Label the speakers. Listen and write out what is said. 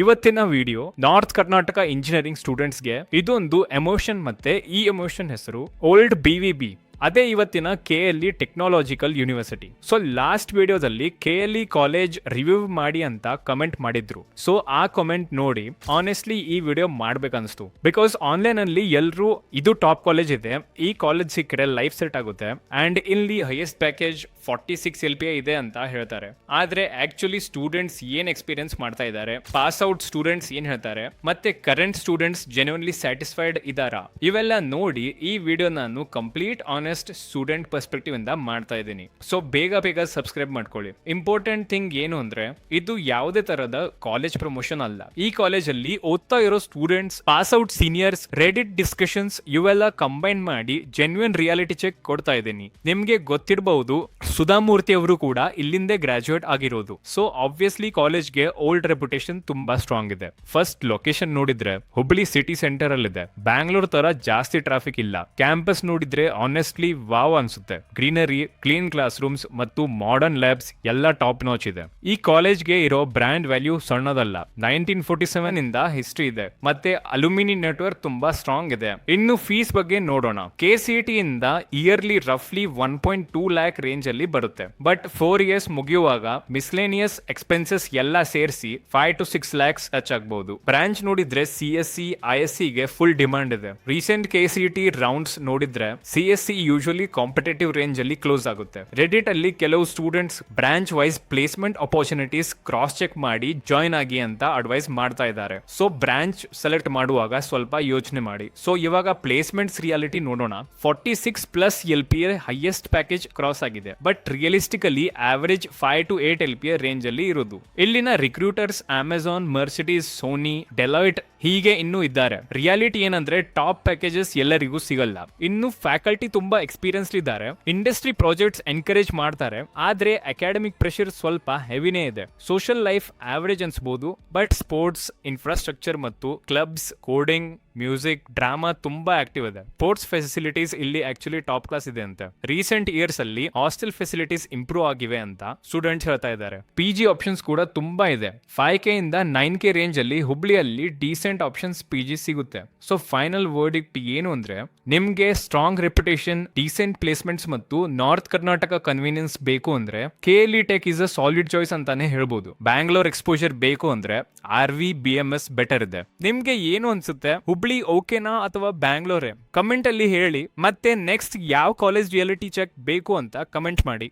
Speaker 1: ಇವತ್ತಿನ video north Karnataka engineering ಸ್ಟೂಡೆಂಟ್ಸ್ಗೆ ಇದೊಂದು ಎಮೋಷನ್ ಮತ್ತೆ ಈ ಎಮೋಷನ್ ಹೆಸರು ಓಲ್ಡ್ BVB. ಅದೇ ಇವತ್ತಿನ KLE technological university. So last ವಿಡಿಯೋದಲ್ಲಿ KLE ಕಾಲೇಜ್ ರಿವ್ಯೂ ಮಾಡಿ ಅಂತ ಕಮೆಂಟ್ ಮಾಡಿದ್ರು. ಸೊ ಆ ಕಮೆಂಟ್ ನೋಡಿ ಆನೆಸ್ಟ್ಲಿ ಈ ವಿಡಿಯೋ ಮಾಡ್ಬೇಕನ್ಸ್ತು. ಬಿಕಾಸ್ ಆನ್ಲೈನ್ ಅಲ್ಲಿ ಎಲ್ಲರೂ ಇದು ಟಾಪ್ ಕಾಲೇಜ್ ಇದೆ, ಈ ಕಾಲೇಜ್ ಸಿಕ್ಕರೆ ಲೈಫ್ ಸೆಟ್ ಆಗುತ್ತೆ ಅಂಡ್ ಇಲ್ಲಿ ಹೈಯೆಸ್ಟ್ ಪ್ಯಾಕೇಜ್ 46 LPA ಇದೆ ಅಂತ ಹೇಳ್ತಾರೆ. ಆದ್ರೆ ಆಕ್ಚುಲಿ ಸ್ಟೂಡೆಂಟ್ಸ್ ಏನ್ ಎಕ್ಸ್ಪೀರಿಯನ್ಸ್ ಮಾಡ್ತಾ ಇದ್ದಾರೆ, ಪಾಸ್ ಔಟ್ ಸ್ಟೂಡೆಂಟ್ಸ್ ಏನ್ ಹೇಳ್ತಾರೆ, ಮತ್ತೆ ಕರೆಂಟ್ ಸ್ಟೂಡೆಂಟ್ಸ್ ಜೆನ್ಯೂನ್ಲಿ ಸ್ಯಾಟಿಸ್ಫೈಡ್ ಇದಾರಾ, ಇವೆಲ್ಲ ನೋಡಿ ಈ ವಿಡಿಯೋ ನಾನು ಕಂಪ್ಲೀಟ್ ಆನೆಸ್ಟ್ ಸ್ಟೂಡೆಂಟ್ ಪರ್ಸ್ಪೆಕ್ಟಿವ್ ಇಂದ ಮಾಡ್ತಾ ಇದ್ದೀನಿ. ಸೊ ಬೇಗ ಸಬ್ಸ್ಕ್ರೈಬ್ ಮಾಡ್ಕೊಳ್ಳಿ. ಇಂಪಾರ್ಟೆಂಟ್ ಥಿಂಗ್ ಏನು ಅಂದ್ರೆ ಇದು ಯಾವುದೇ ತರದ ಕಾಲೇಜ್ ಪ್ರಮೋಷನ್ ಅಲ್ಲ. ಈ ಕಾಲೇಜ್ ಅಲ್ಲಿ ಓದ್ತಾ ಇರೋ students, pass out seniors, Reddit discussions ಇವೆಲ್ಲ ಕಂಬೈನ್ ಮಾಡಿ ಜೆನ್ಯೂನ್ ರಿಯಾಲಿಟಿ ಚೆಕ್ ಕೊಡ್ತಾ ಇದ್ದೀನಿ. ನಿಮ್ಗೆ ಗೊತ್ತಿರಬಹುದು ಸುಧಾಮೂರ್ತಿ ಅವರು ಕೂಡ ಇಲ್ಲಿಂದೇ ಗ್ರಾಜುಯೇಟ್ ಆಗಿರೋದು. ಸೊ ಆಬ್ವಿಯಸ್ಲಿ ಕಾಲೇಜ್ಗೆ ಓಲ್ಡ್ ರೆಪ್ಯುಟೇಷನ್ ತುಂಬಾ ಸ್ಟ್ರಾಂಗ್ ಇದೆ. ಫಸ್ಟ್ ಲೊಕೇಶನ್ ನೋಡಿದ್ರೆ ಹುಬ್ಳಿ ಸಿಟಿ ಸೆಂಟರ್ ಅಲ್ಲಿ ಇದೆ. ಬ್ಯಾಂಗ್ಳೂರ್ ತರ ಜಾಸ್ತಿ ಟ್ರಾಫಿಕ್ ಇಲ್ಲ. ಕ್ಯಾಂಪಸ್ ನೋಡಿದ್ರೆ ಆನೆಸ್ಟ್ಲಿ ವಾವ್ ಅನ್ಸುತ್ತೆ. ಗ್ರೀನರಿ, ಕ್ಲೀನ್ ಕ್ಲಾಸ್ ರೂಮ್ಸ್ ಮತ್ತು ಮಾಡರ್ನ್ ಲ್ಯಾಬ್ಸ್ ಎಲ್ಲ ಟಾಪ್ ನಾಚ್ ಇದೆ. ಈ ಕಾಲೇಜ್ಗೆ ಇರೋ ಬ್ರ್ಯಾಂಡ್ ವ್ಯಾಲ್ಯೂ ಸಣ್ಣದಲ್ಲ. 1947 ಇಂದ ಹಿಸ್ಟ್ರಿ ಇದೆ ಮತ್ತೆ ಅಲ್ಯೂಮಿನಿ ನೆಟ್ವರ್ಕ್ ತುಂಬಾ ಸ್ಟ್ರಾಂಗ್ ಇದೆ. ಇನ್ನು ಫೀಸ್ ಬಗ್ಗೆ ನೋಡೋಣ. KCET ಇಂದ ಇಯರ್ಲಿ ರಫ್ಲಿ 1.2 lakh ರೇಂಜ್ ಅಲ್ಲಿ ಬರುತ್ತೆ. ಬಟ್ 4 years ಮುಗಿಯುವಾಗ ಮಿಸ್ಲೇನಿಯಸ್ ಎಕ್ಸ್ಪೆನ್ಸಸ್ ಎಲ್ಲ ಸೇರಿಸಿ 5 to 6 lakhs ಟಚ್ ಆಗಬಹುದು. ಬ್ರಾಂಚ್ ನೋಡಿದ್ರೆ CSE, ISC ಗೆ ಫುಲ್ ಡಿಮಾಂಡ್ ಇದೆ. ರೀಸೆಂಟ್ KCET ರೌಂಡ್ಸ್ ನೋಡಿದ್ರೆ CSE ಯೂಶುವಲಿ ಕಾಂಪಿಟೇಟಿವ್ ರೇಂಜ್ ಅಲ್ಲಿ ಕ್ಲೋಸ್ ಆಗುತ್ತೆ. ರೆಡಿಟ್ ಅಲ್ಲಿ ಕೆಲವು students branch wise placement opportunities cross check ಮಾಡಿ ಜಾಯ್ನ್ ಆಗಿ ಅಂತ ಅಡ್ವೈಸ್ ಮಾಡ್ತಾ ಇದ್ದಾರೆ. ಸೊ ಬ್ರಾಂಚ್ ಸೆಲೆಕ್ಟ್ ಮಾಡುವಾಗ ಸ್ವಲ್ಪ ಯೋಚನೆ ಮಾಡಿ. ಸೊ ಇವಾಗ ಪ್ಲೇಸ್ಮೆಂಟ್ಸ್ ರಿಯಾಲಿಟಿ ನೋಡೋಣ. 46+ LPA ಹೈಯೆಸ್ಟ್ ಪ್ಯಾಕೇಜ್ ಕ್ರಾಸ್ ಆಗಿದೆ. But realistically average 5 to 8 LPA range ಅಲ್ಲಿ ಇರೋದು. ಇಲ್ಲಿನ recruiters Amazon, Mercedes, Sony, Deloitte ಹೀಗೆ ಇನ್ನೂ ಇದ್ದಾರೆ. ರಿಯಾಲಿಟಿ ಏನಂದ್ರೆ ಟಾಪ್ ಪ್ಯಾಕೇಜಸ್ ಎಲ್ಲರಿಗೂ ಸಿಗಲ್ಲ. ಇನ್ನು ಫ್ಯಾಕಲ್ಟಿ ತುಂಬಾ ಎಕ್ಸ್ಪೀರಿಯನ್ಸ್ ಇದ್ದಾರೆ. ಇಂಡಸ್ಟ್ರಿ ಪ್ರಾಜೆಕ್ಟ್ಸ್ ಎನ್ಕರೇಜ್ ಮಾಡ್ತಾರೆ. ಆದ್ರೆ ಅಕಾಡೆಮಿಕ್ ಪ್ರೆಷರ್ ಸ್ವಲ್ಪ ಹೆವಿನೇ ಇದೆ. ಸೋಷಿಯಲ್ ಲೈಫ್ ಆವರೇಜ್ ಅನ್ಸ್ಬೋದು. ಬಟ್ ಸ್ಪೋರ್ಟ್ಸ್, ಇನ್ಫ್ರಾಸ್ಟ್ರಕ್ಚರ್ ಮತ್ತು ಕ್ಲಬ್ಸ್, ಕೋಡಿಂಗ್, ಮ್ಯೂಸಿಕ್, ಡ್ರಾಮಾ ತುಂಬಾ ಆಕ್ಟಿವ್ ಇದೆ. ಸ್ಪೋರ್ಟ್ಸ್ ಫೆಸಿಲಿಟೀಸ್ ಇಲ್ಲಿ ಆಕ್ಚುಲಿ ಟಾಪ್ ಕ್ಲಾಸ್ ಇದೆ ಅಂತೆ. ರೀಸೆಂಟ್ ಇಯರ್ಸ್ ಅಲ್ಲಿ ಹಾಸ್ಟೆಲ್ ಫೆಸಿಲಿಟೀಸ್ ಇಂಪ್ರೂವ್ ಆಗಿವೆ ಅಂತ ಸ್ಟೂಡೆಂಟ್ಸ್ ಹೇಳ್ತಾ ಇದ್ದಾರೆ. PG ಆಪ್ಷನ್ಸ್ ಕೂಡ ತುಂಬಾ ಇದೆ. 5K ಇಂದ 9K ರೇಂಜ್ ಅಲ್ಲಿ ಹುಬ್ಳಿಯಲ್ಲಿ ಡೀಸೆಂಟ್ ಆಪ್ಷನ್ಸ್ PG ಸಿಗುತ್ತೆ. ಸೊ ಫೈನಲ್ ವರ್ಡಿಕ್ಟ್ ಏನು ಅಂದ್ರೆ ನಿಮ್ಗೆ ಸ್ಟ್ರಾಂಗ್ ರೆಪ್ಯುಟೇಷನ್, ಡೀಸೆಂಟ್ ಪ್ಲೇಸ್ಮೆಂಟ್ಸ್ ಮತ್ತು ನಾರ್ತ್ ಕರ್ನಾಟಕ ಕನ್ವೀನಿಯನ್ಸ್ ಬೇಕು ಅಂದ್ರೆ KLE tech is a solid choice ಅಂತಾನೆ ಹೇಳ್ಬೋದು. ಬ್ಯಾಂಗ್ಳೂರ್ ಎಕ್ಸ್ಪೋಜರ್ ಬೇಕು ಅಂದ್ರೆ RV BMS ಬೆಟರ್ ಇದೆ. ನಿಮ್ಗೆ ಏನು ಅನ್ಸುತ್ತೆ? ಹುಬ್ಳಿ ಓಕೆನಾ ಅಥವಾ ಬ್ಯಾಂಗ್ಳೂರೇ? ಕಮೆಂಟ್ ಅಲ್ಲಿ ಹೇಳಿ. ಮತ್ತೆ ನೆಕ್ಸ್ಟ್ ಯಾವ ಕಾಲೇಜ್ ರಿಯಾಲಿಟಿ ಚೆಕ್ ಬೇಕು ಅಂತ ಕಮೆಂಟ್ ಮಾಡಿ.